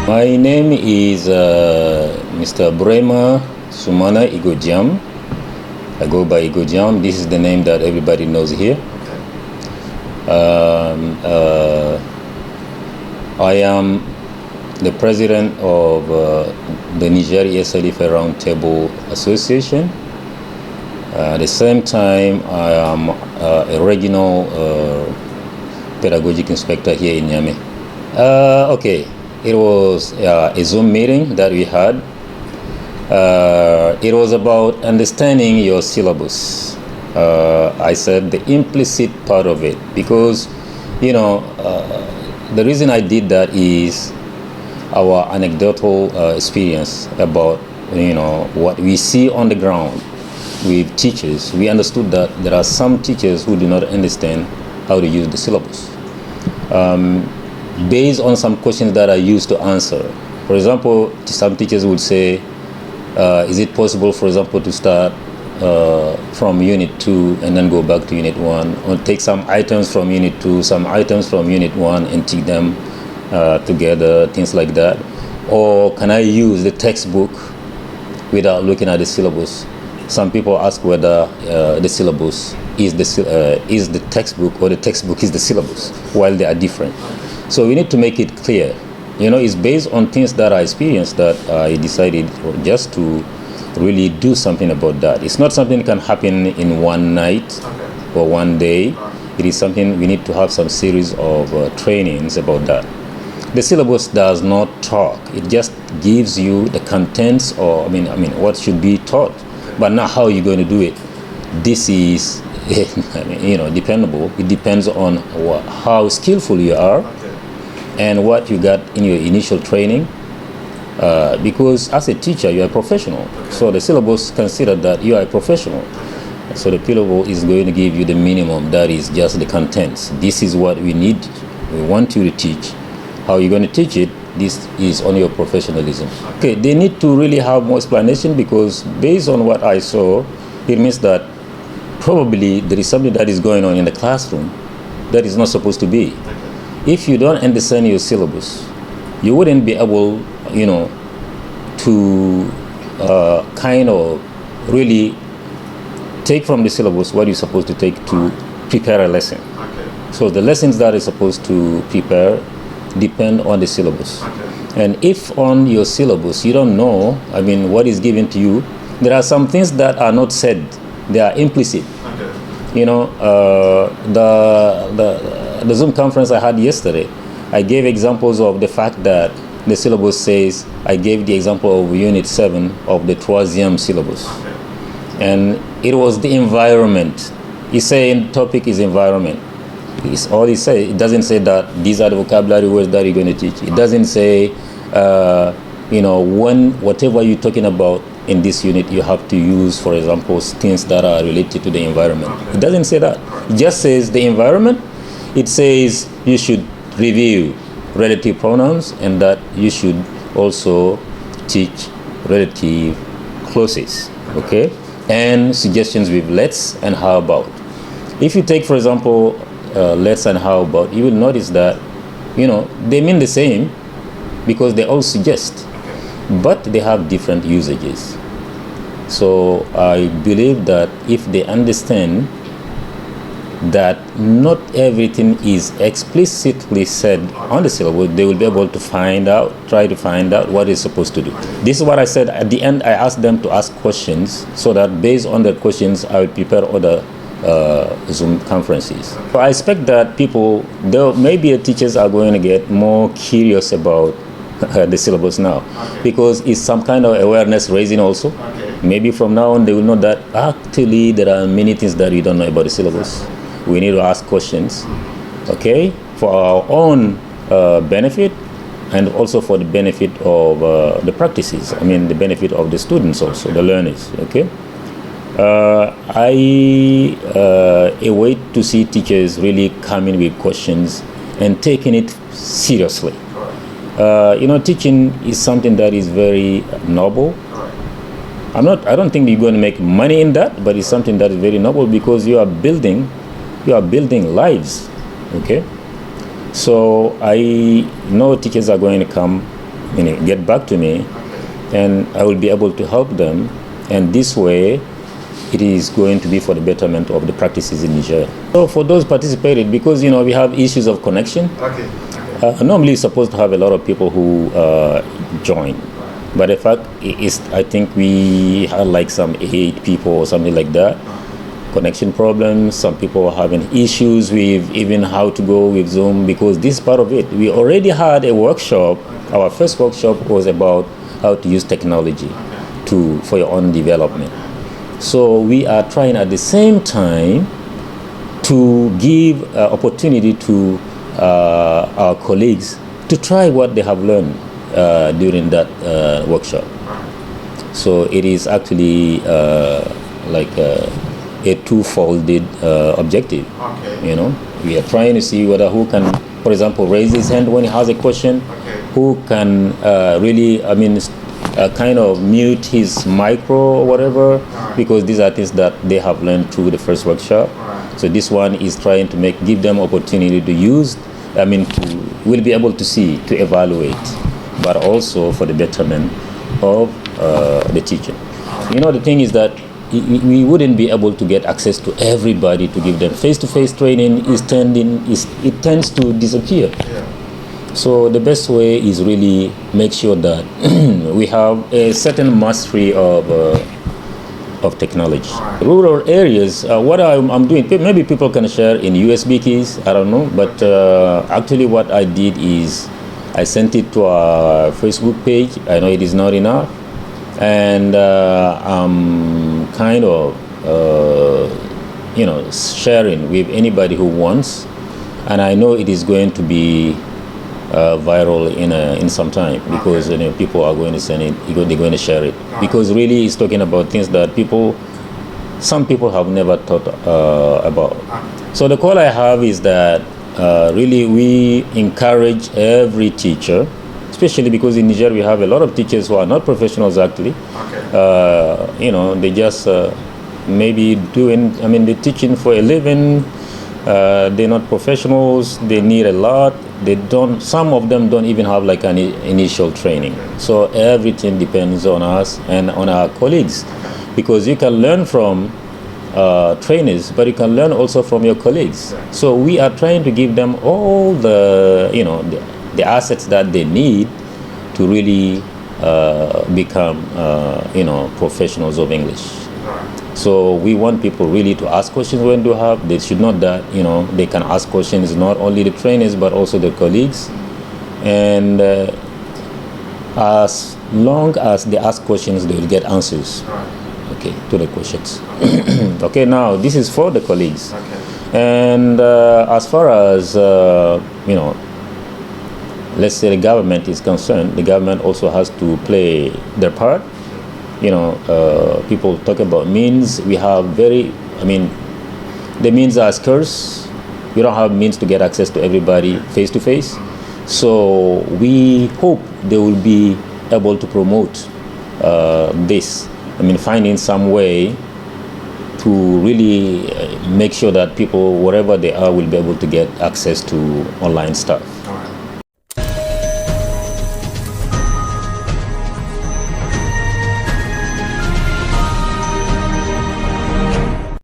My name is Mr. Brema Sumana Igojam. I go by Igojam. This is the name that everybody knows here. I am the president of the Niger ESLF Roundtable Association. At the same time, I am a regional pedagogic inspector here in Niamey. Okay, it was a Zoom meeting that we had. It was about understanding your syllabus. I said the implicit part of it because, the reason I did that is our anecdotal experience about, what we see on the ground with teachers. We understood that there are some teachers who do not understand how to use the syllabus. Based on some questions that I used to answer. For example, some teachers would say, is it possible, for example, to start from Unit 2 and then go back to Unit 1, or take some items from Unit 2, some items from Unit 1 and teach them together, things like that? Or can I use the textbook without looking at the syllabus? Some people ask whether the syllabus is the textbook or the textbook is the syllabus, while they are different. So we need to make it clear. It's based on things that I experienced that I decided just to really do something about that. It's not something that can happen in one night or one day. It is something we need to have some series of trainings about that. The syllabus does not talk. It just gives you the contents, or what should be taught, but not how you're going to do it. This is, dependable. It depends on how skillful you are and what you got in your initial training. Because as a teacher, you are a professional. So the syllabus considers that you are a professional. So the syllabus is going to give you the minimum, that is just the contents. This is what we need. We want you to teach. How you're going to teach it, this is on your professionalism. Okay, they need to really have more explanation, because based on what I saw, it means that probably there is something that is going on in the classroom that is not supposed to be. If you don't understand your syllabus, you wouldn't be able, to kind of really take from the syllabus what you're supposed to take to prepare a lesson. So the lessons that are supposed to prepare depend on the syllabus. And if on your syllabus you don't know, what is given to you, there are some things that are not said, they are implicit. The Zoom conference I had yesterday, I gave examples of the fact that the syllabus says, I gave the example of Unit 7 of the Troisième syllabus. And it was the environment. He's saying the topic is environment. It's all he says. It doesn't say that these are the vocabulary words that you're going to teach. It doesn't say, whatever you're talking about in this unit, you have to use, for example, things that are related to the environment. It doesn't say that. It just says the environment. It says you should review relative pronouns, and that you should also teach relative clauses, okay? And suggestions with let's and how about. If you take, for example, let's and how about, you will notice that, they mean the same because they all suggest, but they have different usages. So I believe that if they understand that not everything is explicitly said on the syllabus, they will be able to try to find out what is supposed to do. This is what I said at the end. I asked them to ask questions, so that based on the questions, I will prepare other Zoom conferences. So I expect that maybe the teachers are going to get more curious about the syllabus now, because it's some kind of awareness raising also. Maybe from now on they will know that actually there are many things that we don't know about the syllabus. We need to ask questions, okay, for our own benefit, and also for the benefit of the practices. The benefit of the students also, the learners, okay. I await to see teachers really coming with questions and taking it seriously. Teaching is something that is very noble. I don't think you're going to make money in that, but it's something that is very noble, because you are building lives, okay? So I know teachers are going to come get back to me, and I will be able to help them. And this way, it is going to be for the betterment of the practices in Niger. So for those participated, because we have issues of connection. Normally, it's supposed to have a lot of people who join, but in fact, I think we had like some 8 people or something like that. Connection problems. Some people are having issues with even how to go with Zoom, because this is part of it. We already had a workshop. Our first workshop was about how to use technology for your own development. So we are trying at the same time to give opportunity to our colleagues to try what they have learned during that workshop. So it is actually like a two-folded objective. We are trying to see who can, for example, raise his hand when he has a question, who can really, kind of mute his micro or whatever, because these are things that they have learned through the first workshop. So this one is trying to give them opportunity to use, will be able to see, to evaluate, but also for the betterment of the teaching. The thing is that we wouldn't be able to get access to everybody to give them face-to-face training. It tends to disappear. So the best way is really make sure that we have a certain mastery of technology. Rural areas, what I'm doing, maybe people can share in USB keys, I don't know, but actually what I did is I sent it to our Facebook page. I know it is not enough, and I'm kind of sharing with anybody who wants, and I know it is going to be viral in some time, because people are going to send it, they're going to share it, because really it's talking about things that some people have never thought about. So the call I have is that really we encourage every teacher, especially because in Niger we have a lot of teachers who are not professionals actually. They just maybe doing, they're teaching for a living. They're not professionals. They need a lot. Some of them don't even have like an initial training. So everything depends on us and on our colleagues, because you can learn from trainers, but you can learn also from your colleagues. So we are trying to give them all the assets that they need to really become professionals of English. So we want people really to ask questions when they should not that, they can ask questions, not only the trainers, but also the colleagues. And as long as they ask questions, they will get answers, to the questions. Okay, now this is for the colleagues. And as far as, let's say the government is concerned, the government also has to play their part. People talk about means. We have the means are scarce. We don't have means to get access to everybody face to face. So we hope they will be able to promote this. Finding some way to really make sure that people, wherever they are, will be able to get access to online stuff.